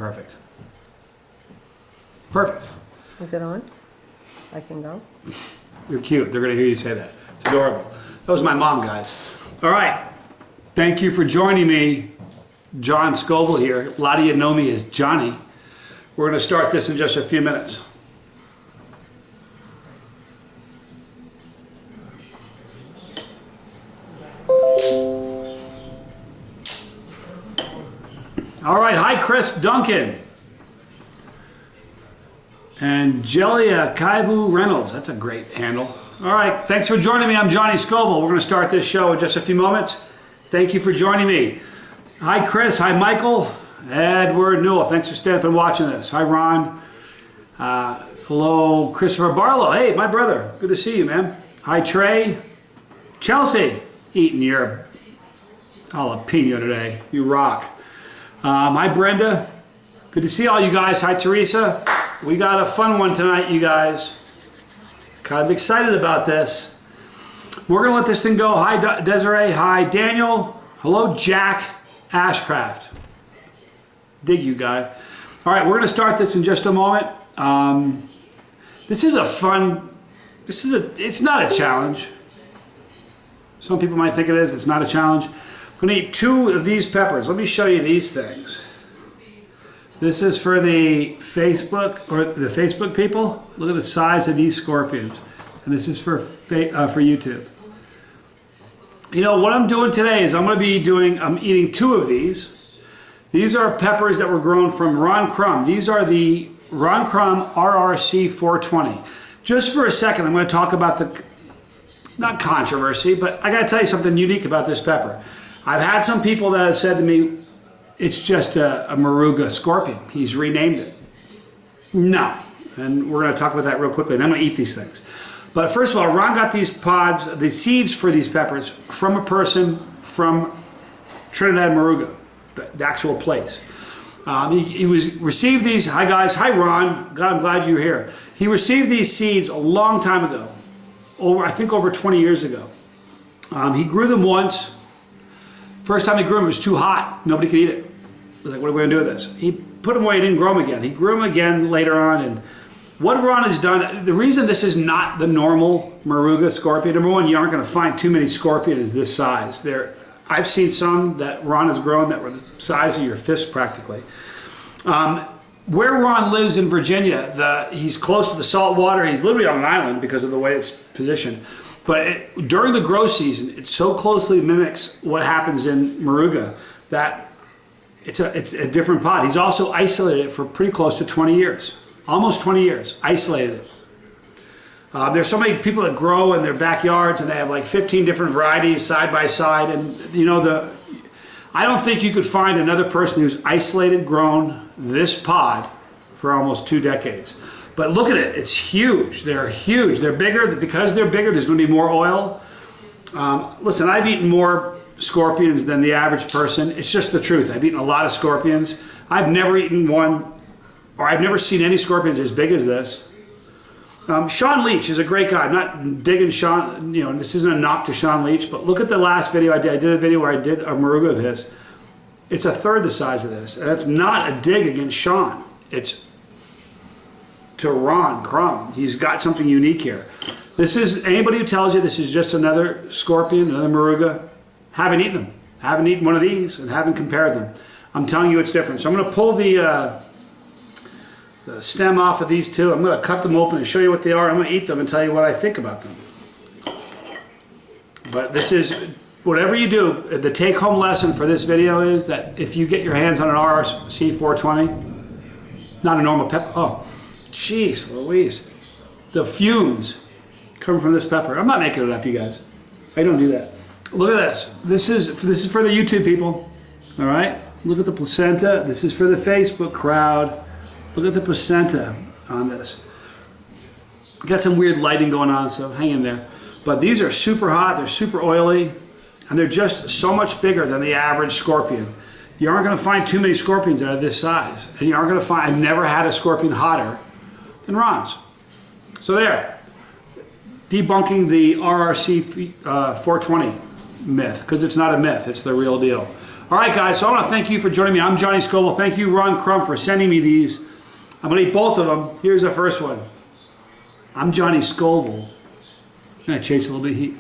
Perfect. Perfect. Is it on? I can go. You're cute. They're going to hear you say that. It's adorable. That was my mom, guys. All right. Thank you for joining me. John Scoville here. A lot of you know me as Johnny. We're going to start this in just a few minutes. All right. Hi, Chris Duncan. And Jelia Kaivu Reynolds. That's a great handle. All right. Thanks for joining me. I'm Johnny Scoville. We're going to start this show in just a few moments. Thank you for joining me. Hi, Chris. Hi, Michael. Edward Newell. Thanks for staying up and watching this. Hi, Ron. Hello, Christopher Barlow. Hey, my brother. Good to see you, man. Hi, Trey. Chelsea. Eating your jalapeno today. You rock. Hi, Brenda. Good to see all you guys. Hi, Teresa. We got a fun one tonight, you guys. Kind of excited about this. We're going to let this thing go. Hi, Desiree. Hi, Daniel. Hello, Jack Ashcraft. Dig you, guy. All right, we're going to start this in just a moment. This is a fun, it's not a challenge. Some people might think it is. It's not a challenge. I'm going to eat 2 of these peppers. Let me show you these things. This is for the Facebook people. Look at the size of these scorpions. And this is for YouTube. You know, what I'm doing today is I'm eating 2 of these. These are peppers that were grown from Ron Crum. These are the Ron Crum RRC-420. Just for a second, I'm going to talk about the, not controversy, but I got to tell you something unique about this pepper. I've had some people that have said to me, it's just a Moruga scorpion. He's renamed it. No. And we're going to talk about that real quickly. And I'm going to eat these things. But first of all, Ron got these pods, the seeds for these peppers, from a person from Trinidad Moruga, the actual place. He received these. Hi, guys. Hi, Ron. God, I'm glad you're here. He received these seeds a long time ago. I think over 20 years ago. He grew them once. First time he grew them, it was too hot. Nobody could eat it. He was like, what are we going to do with this? He put them away. He didn't grow them again. He grew them again later on. And what Ron has done, the reason this is not the normal Moruga scorpion, number one, you aren't going to find too many scorpions this size. I've seen some that Ron has grown that were the size of your fist practically. Where Ron lives in Virginia, he's close to the salt water. He's literally on an island because of the way it's positioned. But during the grow season, it so closely mimics what happens in Moruga that it's a different pod. He's also isolated it for pretty close to 20 years. Almost 20 years, isolated it. There's so many people that grow in their backyards and they have like 15 different varieties side by side. And you know, I don't think you could find another person who's isolated grown this pod for almost 2 decades. But look at it, it's huge. They're huge. They're bigger. Because they're bigger, there's going to be more oil. Listen, I've eaten more scorpions than the average person. It's just the truth. I've eaten a lot of scorpions. I've never eaten one, or I've never seen any scorpions as big as this. Sean Leach is a great guy. I'm not digging Sean, you know, this isn't a knock to Sean Leach, but look at the last video I did. I did a video where I did a Moruga of his. It's a third the size of this. And that's not a dig against Sean. It's to Ron Crumb. He's got something unique here. This is, anybody who tells you this is just another scorpion, another Moruga, haven't eaten them. Haven't eaten one of these and haven't compared them. I'm telling you it's different. So I'm going to pull the stem off of these 2. I'm going to cut them open and show you what they are. I'm going to eat them and tell you what I think about them. But this is, whatever you do, the take-home lesson for this video is that if you get your hands on an RRC-420, not a normal pepper, oh, jeez Louise, the fumes come from this pepper. I'm not making it up, you guys. I don't do that. Look at this. This is for the YouTube people. All right? Look at the placenta. This is for the Facebook crowd. Look at the placenta on this. Got some weird lighting going on, so hang in there. But these are super hot. They're super oily. And they're just so much bigger than the average scorpion. You aren't going to find too many scorpions out of this size. And you aren't going to find, I've never had a scorpion hotter than Ron's. So there. Debunking the RRC 420 myth, because it's not a myth, it's the real deal. All right, guys, so I want to thank you for joining me. I'm Johnny Scoville. Thank you, Ron Crum, for sending me these. I'm going to eat both of them. Here's the first one. I'm Johnny Scoville. I'm going to chase a little bit of heat.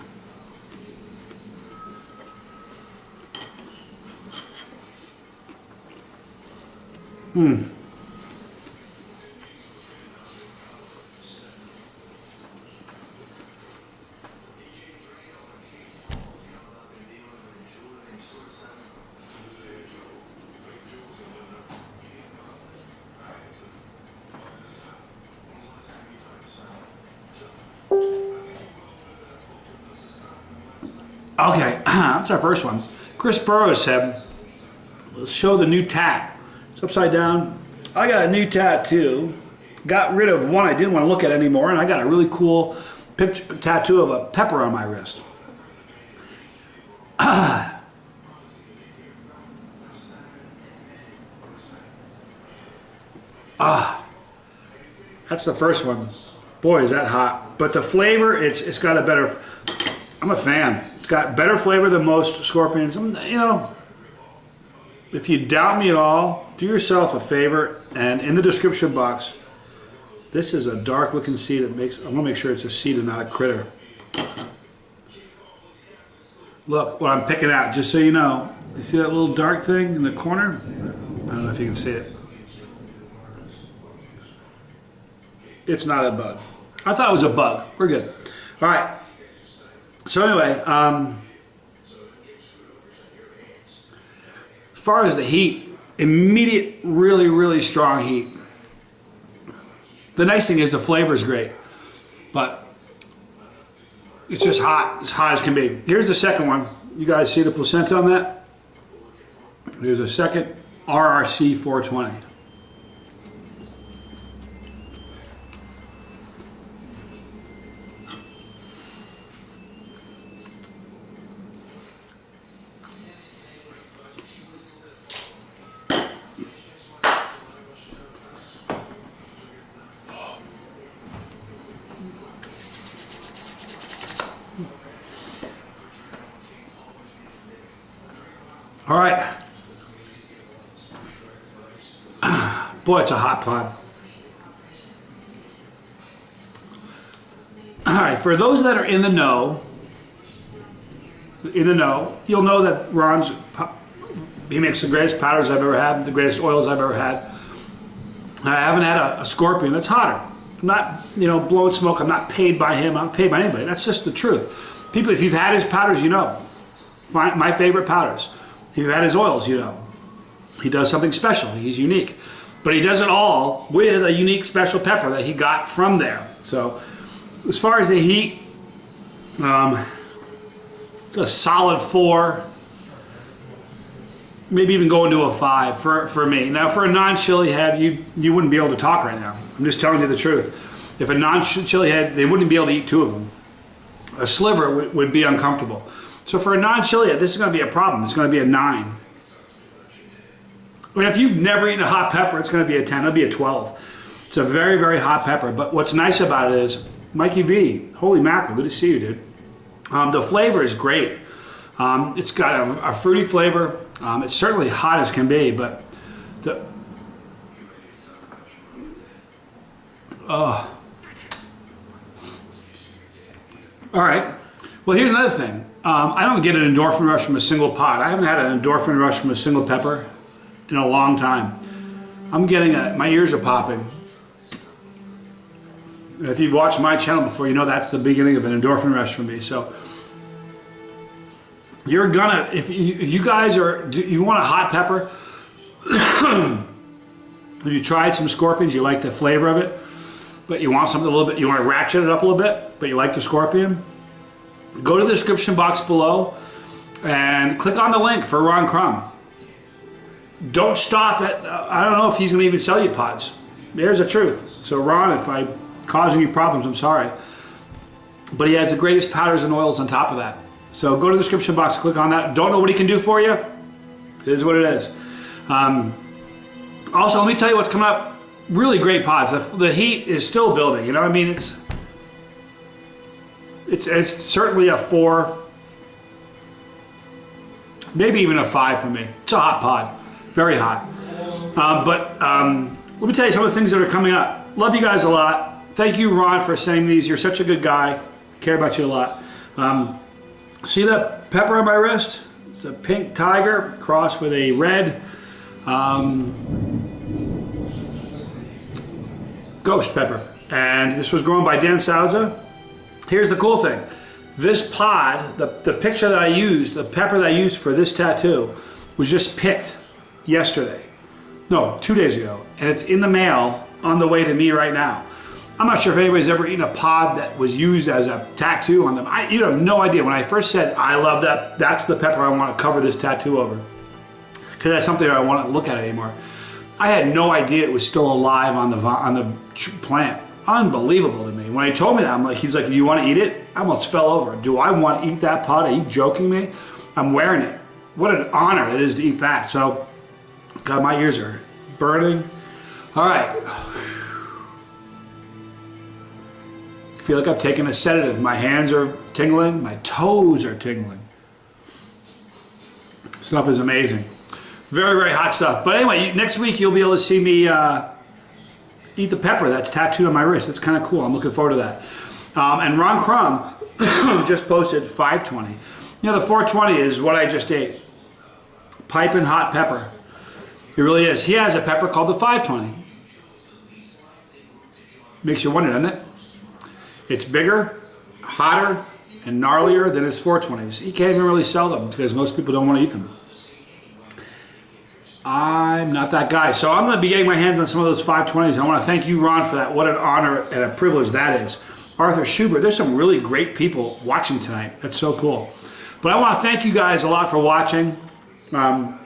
Okay, that's our first one. Chris Burrows said, let's show the new tat. It's upside down. I got a new tattoo. Got rid of one I didn't want to look at anymore, and I got a really cool tattoo of a pepper on my wrist. That's the first one. Boy, is that hot. But the flavor, it's got a better, I'm a fan. It's got better flavor than most scorpions. You know, if you doubt me at all, do yourself a favor, and in the description box, this is a dark looking seed. I want to make sure it's a seed and not a critter. Look what I'm picking out, just so you know. You see that little dark thing in the corner? I don't know if you can see it. It's not a bug. I thought it was a bug. We're good. All right. So anyway, as far as the heat, immediate, really, really strong heat. The nice thing is the flavor is great, but it's just hot, as hot as can be. Here's the second one. You guys see the placenta on that? Here's a second RRC-420. All right. Boy, it's a hot pod. All right, for those that are in the know, you'll know that Ron's, he makes the greatest powders I've ever had, the greatest oils I've ever had. I haven't had a scorpion that's hotter. I'm not, blowing smoke. I'm not paid by him. I'm not paid by anybody. That's just the truth. People, if you've had his powders, you know. My favorite powders. If you've had his oils, you know. He does something special. He's unique. But he does it all with a unique special pepper that he got from there. So as far as the heat, it's a solid 4, maybe even going to a 5 for me. Now for a non-chili head, you wouldn't be able to talk right now. I'm just telling you the truth. If a non-chili head, they wouldn't be able to eat 2 of them. A sliver would be uncomfortable. So for a non-chili head, this is going to be a problem. It's going to be a 9. I mean, if you've never eaten a hot pepper, it's going to be a 10. It'll be a 12. It's a very, very hot pepper. But what's nice about it is, Mikey V, holy mackerel, good to see you, dude. The flavor is great. It's got a fruity flavor. It's certainly hot as can be, but all right. Well, here's another thing. I don't get an endorphin rush from a single pot. I haven't had an endorphin rush from a single pepper in a long time. I'm getting my ears are popping. If you've watched my channel before, you know that's the beginning of an endorphin rush for me. So you're gonna, if you guys you want a hot pepper, if you tried some scorpions, you like the flavor of it, but you want something a little bit, you want to ratchet it up a little bit, but you like the scorpion, go to the description box below and click on the link for Ron Crumb. Don't stop at, I don't know if he's going to even sell you pods. There's the truth. So Ron, if I'm causing you problems, I'm sorry. But he has the greatest powders and oils on top of that. So go to the description box, click on that. Don't know what he can do for you? It is what it is. Also, let me tell you what's coming up. Really great pods. The heat is still building. You know, I mean, it's certainly a 4. maybe even a 5 for me. It's a hot pod, very hot. Let me tell you some of the things that are coming up. Love you guys a lot. Thank you, Ron, for sending these. You're such a good guy. Care about you a lot. See that pepper on my wrist? It's a pink tiger crossed with a red ghost pepper. And this was grown by Dan Souza. Here's the cool thing. This pod, the picture that I used, the pepper that I used for this tattoo, was just picked yesterday. No, 2 days ago. And it's in the mail on the way to me right now. I'm not sure if anybody's ever eaten a pod that was used as a tattoo on them. You have no idea. When I first said, I love that, that's the pepper I want to cover this tattoo over. Because that's something I don't want to look at anymore. I had no idea it was still alive on the plant. Unbelievable to me. When he told me that, he's like, do you want to eat it? I almost fell over. Do I want to eat that pod? Are you joking me? I'm wearing it. What an honor it is to eat that. So, God, my ears are burning. All right. I feel like I've taken a sedative. My hands are tingling. My toes are tingling. Stuff is amazing. Very, very hot stuff. But anyway, next week you'll be able to see me eat the pepper that's tattooed on my wrist. It's kind of cool. I'm looking forward to that. And Ron Crumb just posted 520. You know, the 420 is what I just ate. Piping hot pepper. It really is. He has a pepper called the 520. Makes you wonder, doesn't it? It's bigger, hotter, and gnarlier than his 420s. He can't even really sell them because most people don't want to eat them. I'm not that guy. So I'm going to be getting my hands on some of those 520s. I want to thank you, Ron, for that. What an honor and a privilege that is. Arthur Schubert, there's some really great people watching tonight. That's so cool. But I want to thank you guys a lot for watching. Pepper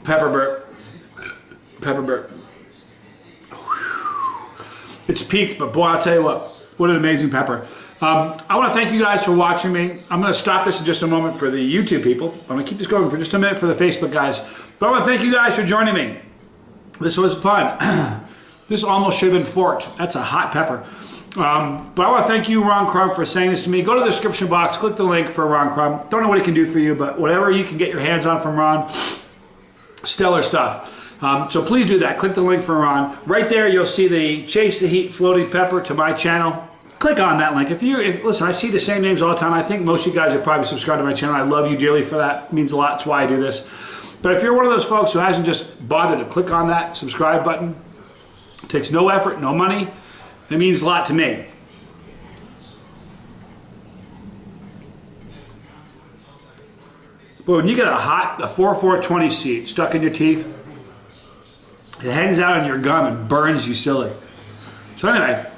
burp. Pepper burp. It's peaked, but boy, I'll tell you what an amazing pepper. I want to thank you guys for watching me. I'm going to stop this in just a moment for the YouTube people. I'm going to keep this going for just a minute for the Facebook guys. But I want to thank you guys for joining me. This was fun. This almost should have been forked. That's a hot pepper. But I want to thank you, Ron Crumb, for saying this to me. Go to the description box, click the link for Ron Crumb. Don't know what he can do for you, but whatever you can get your hands on from Ron, stellar stuff. So please do that. Click the link for Ron. Right there, you'll see the Chase the Heat floating pepper to my channel. Click on that link. Listen, I see the same names all the time. I think most of you guys are probably subscribed to my channel. I love you dearly for that. It means a lot. That's why I do this. But if you're one of those folks who hasn't just bothered to click on that subscribe button, it takes no effort, no money. It means a lot to me. But when you get a 420 seed stuck in your teeth, it hangs out in your gum and burns you silly. So anyway,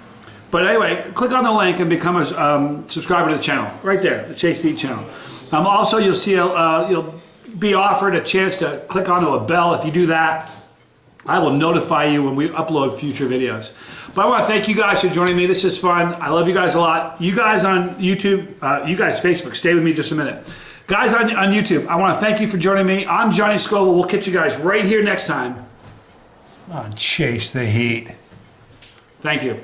click on the link and become a subscriber to the channel. Right there, the Chase the Heat channel. Also, you'll see you'll be offered a chance to click onto a bell. If you do that, I will notify you when we upload future videos. But I want to thank you guys for joining me. This is fun. I love you guys a lot. You guys on YouTube, you guys Facebook, stay with me just a minute. Guys on YouTube, I want to thank you for joining me. I'm Johnny Scoville. We'll catch you guys right here next time on Chase the Heat. Thank you.